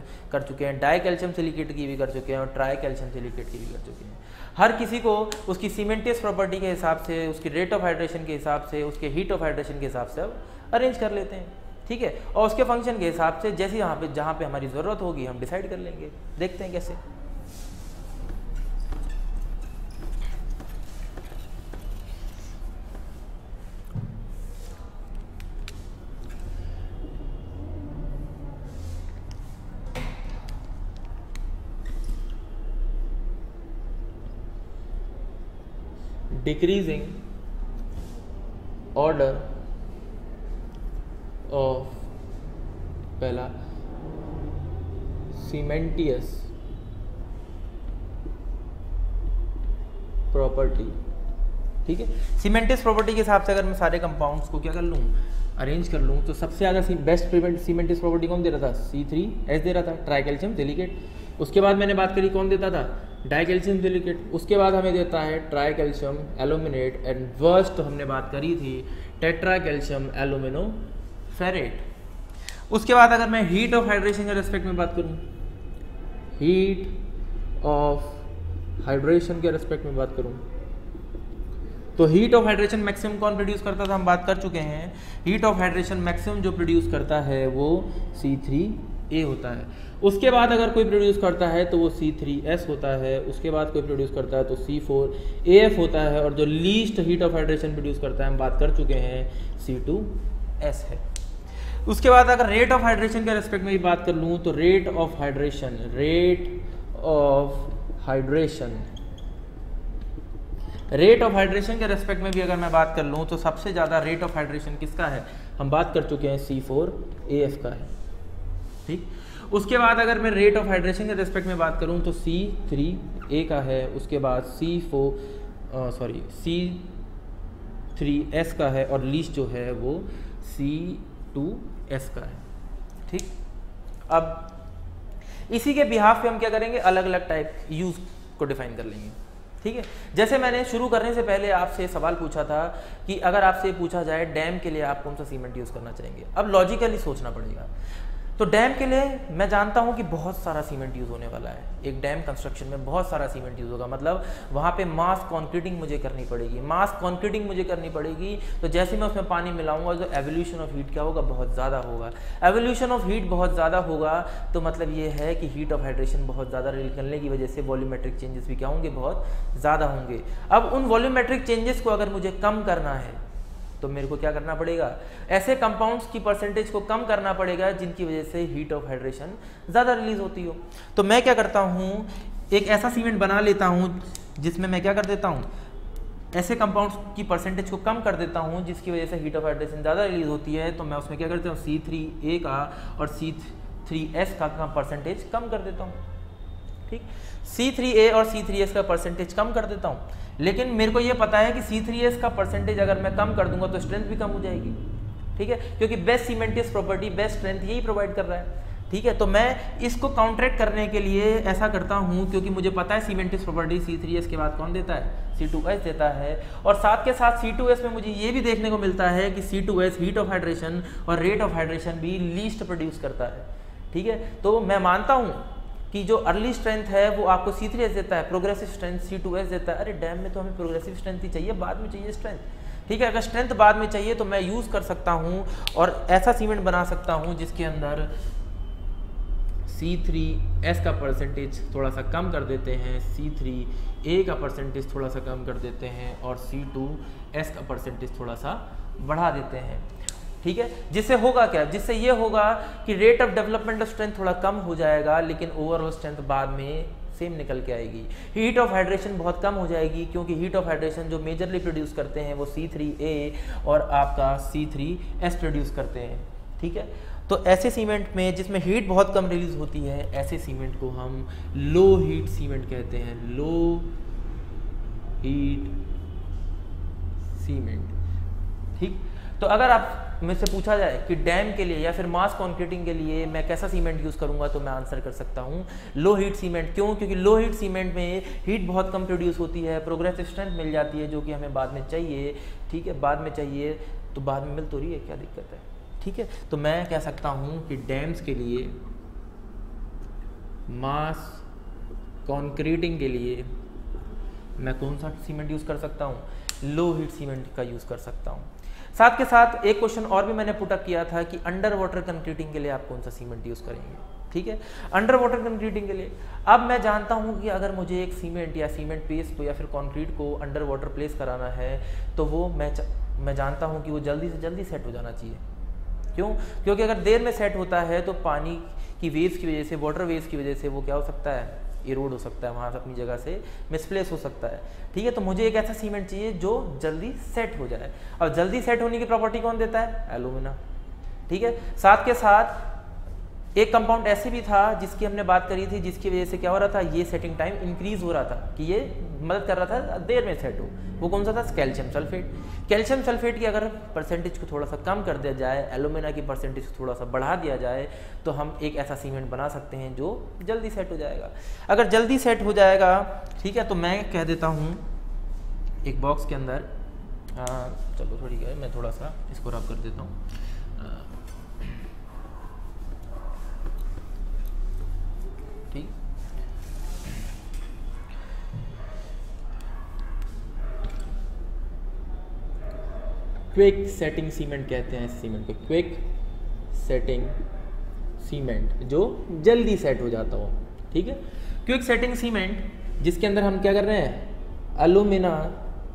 हैं, डाई कैल्शियम सिलिकेट की भी कर चुके हैं, और ट्राई कैल्शियम सिलिकेट की भी कर चुके हैं। हर किसी को उसकी सीमेंटियस प्रॉपर्टी के हिसाब से, उसकी रेट ऑफ हाइड्रेशन के हिसाब से, उसके हीट ऑफ हाइड्रेशन के हिसाब से अब अरेंज कर लेते हैं। ठीक है, और उसके फंक्शन के हिसाब से जैसे जहाँ पे हमारी ज़रूरत होगी हम डिसाइड कर लेंगे। देखते हैं कैसे। डिक्रीजिंग ऑर्डर ऑफ पहला सीमेंटियस प्रॉपर्टी। ठीक है, सीमेंटियस प्रॉपर्टी के हिसाब से अगर मैं सारे कंपाउंड्स को क्या कर लूँ, अरेंज कर लूँ, तो सबसे ज़्यादा बेस्ट सीमेंटियस प्रॉपर्टी कौन दे रहा था, C3S दे रहा था, ट्राई कैल्शियम सिलिकेट। उसके बाद मैंने बात करी कौन देता था, डाई कैल्शियम सिलिकेट। उसके बाद हमें देता है try calcium aluminate, and worst हमने बात करी थी टेट्रा कैल्शियम एल्यूमिनोफेरेट। उसके बाद अगर मैं हीट ऑफ हाइड्रेशन के रेस्पेक्ट में बात करूँ, हीट ऑफ हाइड्रेशन के रेस्पेक्ट में बात करूँ, तो हीट ऑफ हाइड्रेशन मैक्सिमम कौन प्रोड्यूस करता था, हम बात कर चुके हैं। हीट ऑफ हाइड्रेशन मैक्सिमम जो प्रोड्यूस करता है वो C3A होता है। उसके बाद अगर कोई प्रोड्यूस करता है तो वो C3S होता है। उसके बाद कोई प्रोड्यूस करता है तो C4AF होता है, और जो least heat of hydration produce करता है हम बात कर चुके हैं C2S है। उसके बाद अगर रेट ऑफ हाइड्रेशन के रेस्पेक्ट में भी बात कर लूँ तो रेट ऑफ हाइड्रेशन के रेस्पेक्ट में भी अगर मैं बात कर लूँ तो सबसे ज़्यादा रेट ऑफ हाइड्रेशन किसका है, हम बात कर चुके हैं C4AF का है। ठीक, उसके बाद अगर मैं रेट ऑफ हाइड्रेशन के रेस्पेक्ट में बात करूँ तो C3A का है। उसके बाद C3S का है, और लीस्ट जो है वो C2S का है। ठीक, अब इसी के बिहाफ पे हम क्या करेंगे, अलग अलग टाइप यूज़ को डिफाइन कर लेंगे। ठीक है, जैसे मैंने शुरू करने से पहले आपसे सवाल पूछा था कि अगर आपसे पूछा जाए डैम के लिए आप कौन सा सीमेंट यूज़ करना चाहेंगे, अब लॉजिकली सोचना पड़ेगा। तो डैम के लिए मैं जानता हूँ कि बहुत सारा सीमेंट यूज़ होने वाला है। एक डैम कंस्ट्रक्शन में बहुत सारा सीमेंट यूज़ होगा, मतलब वहाँ पे मास कॉन्क्रीटिंग मुझे करनी पड़ेगी। मास कॉन्क्रीटिंग मुझे करनी पड़ेगी तो जैसे मैं उसमें पानी मिलाऊंगा तो एवोल्यूशन ऑफ हीट क्या होगा, बहुत ज़्यादा होगा। एवोल्यूशन ऑफ हीट बहुत ज़्यादा होगा तो मतलब ये है कि हीट ऑफ हाइड्रेशन बहुत ज़्यादा निकलने की वजह से वॉल्यूमेट्रिक चेंजेस भी क्या होंगे, बहुत ज़्यादा होंगे। अब उन वॉल्यूमेट्रिक चेंजेस को अगर मुझे कम करना है तो मेरे को क्या करना पड़ेगा, ऐसे कंपाउंड्स की परसेंटेज को कम करना पड़ेगा जिनकी वजह से हीट ऑफ हाइड्रेशन ज़्यादा रिलीज होती हो। तो मैं क्या करता हूँ, एक ऐसा सीमेंट बना लेता हूँ जिसमें मैं क्या कर देता हूँ, ऐसे कंपाउंड्स की परसेंटेज को कम कर देता हूँ जिसकी वजह से हीट ऑफ हाइड्रेशन ज़्यादा रिलीज होती है। तो मैं उसमें क्या करता हूँ, C3A का और C3S का परसेंटेज कम कर देता हूँ। ठीक, C3A और C3S का परसेंटेज कम कर देता हूँ, लेकिन मेरे को ये पता है कि C3S का परसेंटेज अगर मैं कम कर दूंगा तो स्ट्रेंथ भी कम हो जाएगी। ठीक है, क्योंकि बेस्ट सीमेंटियस प्रॉपर्टी बेस्ट स्ट्रेंथ यही प्रोवाइड कर रहा है। ठीक है, तो मैं इसको काउंटरैक्ट करने के लिए ऐसा करता हूँ, क्योंकि मुझे पता है सीमेंटियस प्रॉपर्टी C3S के बाद कौन देता है, C2S देता है। और साथ के साथ C2S में मुझे ये भी देखने को मिलता है कि C2S हीट ऑफ हाइड्रेशन और रेट ऑफ हाइड्रेशन भी लीस्ट प्रोड्यूस करता है। ठीक है, तो मैं मानता हूँ कि जो अर्ली स्ट्रेंथ है वो आपको C3S देता है, प्रोग्रेसिव स्ट्रेंथ C2S देता है। अरे डैम में तो हमें प्रोग्रेसिव स्ट्रेंथ ही चाहिए, बाद में चाहिए स्ट्रेंथ। ठीक है, अगर स्ट्रेंथ बाद में चाहिए तो मैं यूज़ कर सकता हूँ और ऐसा सीमेंट बना सकता हूँ जिसके अंदर C3S का परसेंटेज थोड़ा सा कम कर देते हैं, C3A का परसेंटेज थोड़ा सा कम कर देते हैं और C2S का परसेंटेज थोड़ा सा बढ़ा देते हैं। ठीक है, जिससे होगा क्या, जिससे ये होगा कि rate of development of strength थोड़ा कम हो जाएगा, लेकिन ओवरऑल स्ट्रेंथ बाद में सेम निकल के आएगी। हीट ऑफ हाइड्रेशन बहुत कम हो जाएगी, क्योंकि हीट ऑफ हाइड्रेशन जो मेजरली प्रोड्यूस करते हैं वो C3A और आपका C3S प्रोड्यूस करते हैं। ठीक है, तो ऐसे सीमेंट में जिसमें हीट बहुत कम रिलीज होती है, ऐसे सीमेंट को हम लो हीट सीमेंट कहते हैं, लो हीट सीमेंट। ठीक, तो अगर आप मुझसे पूछा जाए कि डैम के लिए या फिर मास कॉन्क्रीटिंग के लिए मैं कैसा सीमेंट यूज़ करूंगा, तो मैं आंसर कर सकता हूं लो हीट सीमेंट। क्यों? क्योंकि लो हीट सीमेंट में हीट बहुत कम प्रोड्यूस होती है, प्रोग्रेसिव स्ट्रेंथ मिल जाती है जो कि हमें बाद में चाहिए। ठीक है, बाद में चाहिए तो बाद में मिल तो रही है, क्या दिक्कत है। ठीक है, तो मैं कह सकता हूं कि डैम्स के लिए, मास कॉन्क्रीटिंग के लिए मैं कौन सा सीमेंट यूज़ कर सकता हूँ, लो हीट सीमेंट का यूज़ कर सकता हूँ। साथ के साथ एक क्वेश्चन और भी मैंने पुटअप किया था कि अंडर वाटर कंक्रीटिंग के लिए आप कौन सा सीमेंट यूज़ करेंगे। ठीक है, अंडर वाटर कंक्रीटिंग के लिए अब मैं जानता हूँ कि अगर मुझे एक सीमेंट या सीमेंट पेस्ट को या फिर कंक्रीट को अंडर वाटर प्लेस कराना है तो वो मैं जानता हूँ कि वो जल्दी से जल्दी सेट हो जाना चाहिए। क्यों? क्योंकि अगर देर में सेट होता है तो पानी की वेव्स की वजह से, वाटर वेव्स की वजह से वो क्या हो सकता है, इरोड हो सकता है, वहाँ से अपनी जगह से मिसप्लेस हो सकता है। ठीक है, तो मुझे एक ऐसा सीमेंट चाहिए जो जल्दी सेट हो जाए। और जल्दी सेट होने की प्रॉपर्टी कौन देता है, एल्यूमिना। ठीक है, साथ के साथ एक कंपाउंड ऐसे भी था जिसकी हमने बात करी थी, जिसकी वजह से क्या हो रहा था, ये सेटिंग टाइम इंक्रीज हो रहा था, कि ये मदद कर रहा था देर में सेट हो। वो कौन सा था, कैल्शियम सल्फेट। कैल्शियम सल्फेट की अगर परसेंटेज को थोड़ा सा कम कर दिया जाए, एल्यूमिना की परसेंटेज को थोड़ा सा बढ़ा दिया जाए, तो हम एक ऐसा सीमेंट बना सकते हैं जो जल्दी सेट हो जाएगा। अगर जल्दी सेट हो जाएगा, ठीक है, तो मैं कह देता हूँ एक बॉक्स के अंदर, चलो थोड़ी है, मैं थोड़ा सा इसको रब कर देता हूँ। ठीक, क्विक सेटिंग सीमेंट कहते हैं इस सीमेंट को, क्विक सेटिंग सीमेंट, जो जल्दी सेट हो जाता हो। ठीक है, क्विक सेटिंग सीमेंट जिसके अंदर हम क्या कर रहे हैं, एल्यूमिना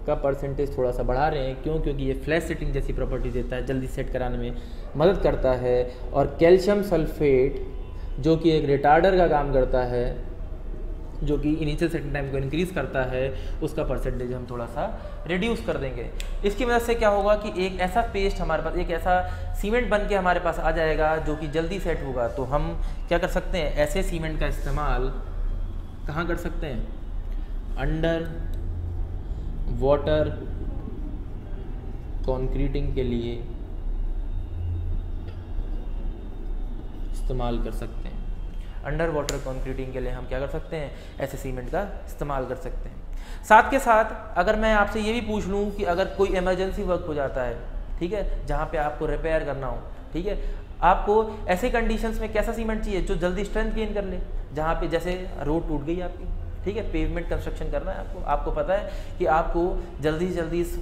का परसेंटेज थोड़ा सा बढ़ा रहे हैं। क्यों? क्योंकि ये फ्लैश सेटिंग जैसी प्रॉपर्टी देता है, जल्दी सेट कराने में मदद करता है। और कैल्शियम सल्फेट जो कि एक रिटार्डर का काम करता है, जो कि इनिशियल सेटिंग टाइम को इंक्रीज करता है, उसका परसेंटेज हम थोड़ा सा रिड्यूस कर देंगे। इसकी वजह से क्या होगा कि एक ऐसा पेस्ट हमारे पास, एक ऐसा सीमेंट बन के हमारे पास आ जाएगा जो कि जल्दी सेट होगा। तो हम क्या कर सकते हैं, ऐसे सीमेंट का इस्तेमाल कहाँ कर सकते हैं, अंडर वाटर कंक्रीटिंग के लिए इस्तेमाल कर सकते हैं। अंडर वाटर कंक्रीटिंग के लिए हम क्या कर सकते हैं, ऐसे सीमेंट का इस्तेमाल कर सकते हैं। साथ के साथ अगर मैं आपसे ये भी पूछ लूँ कि अगर कोई इमरजेंसी वर्क हो जाता है, ठीक है, जहाँ पे आपको रिपेयर करना हो, ठीक है, आपको ऐसे कंडीशंस में कैसा सीमेंट चाहिए जो जल्दी स्ट्रेंथ गेन कर ले, जहाँ पे जैसे रोड टूट गई आपकी, ठीक है, पेवमेंट कंस्ट्रक्शन करना है आपको पता है कि आपको जल्दी से जल्दी इस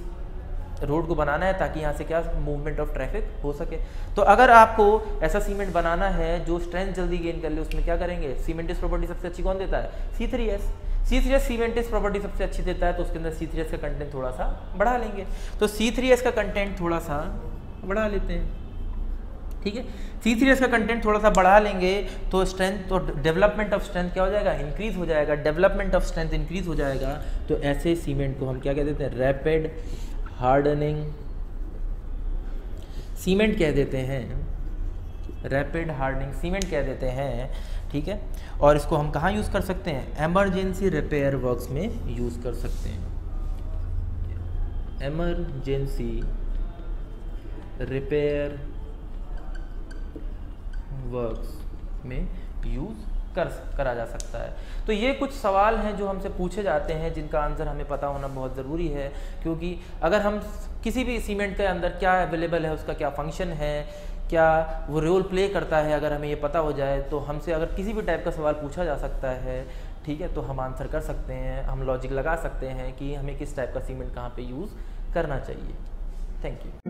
रोड को बनाना है ताकि यहाँ से क्या मूवमेंट ऑफ ट्रैफिक हो सके। तो अगर आपको ऐसा सीमेंट बनाना है जो स्ट्रेंथ जल्दी गेन कर ले, उसमें क्या करेंगे, सीमेंटिस प्रॉपर्टी सबसे अच्छी कौन देता है, C3S। C3S सीमेंटिस प्रॉपर्टी सबसे अच्छी देता है, तो उसके अंदर C3S का कंटेंट थोड़ा सा बढ़ा लेंगे। तो C3S का कंटेंट थोड़ा सा बढ़ा लेते हैं, ठीक है। C3S का कंटेंट थोड़ा सा बढ़ा लेंगे तो स्ट्रेंथ, तो डेवलपमेंट ऑफ स्ट्रेंथ क्या हो जाएगा, इंक्रीज हो जाएगा। डेवलपमेंट ऑफ स्ट्रेंथ इंक्रीज हो जाएगा तो ऐसे सीमेंट को हम क्या कह देते हैं, रैपिड हार्डनिंग सीमेंट कह देते हैं, रैपिड हार्डनिंग सीमेंट कह देते हैं, ठीक है। और इसको हम कहाँ यूज़ कर सकते हैं, एमरजेंसी रिपेयर वर्क्स में यूज़ कर सकते हैं, एमरजेंसी रिपेयर वर्क्स में यूज़ करा जा सकता है। तो ये कुछ सवाल हैं जो हमसे पूछे जाते हैं जिनका आंसर हमें पता होना बहुत ज़रूरी है, क्योंकि अगर हम किसी भी सीमेंट के अंदर क्या अवेलेबल है, उसका क्या फंक्शन है, क्या वो रोल प्ले करता है, अगर हमें ये पता हो जाए तो हमसे अगर किसी भी टाइप का सवाल पूछा जा सकता है, ठीक है, तो हम आंसर कर सकते हैं, हम लॉजिक लगा सकते हैं कि हमें किस टाइप का सीमेंट कहाँ पे यूज़ करना चाहिए। Thank you.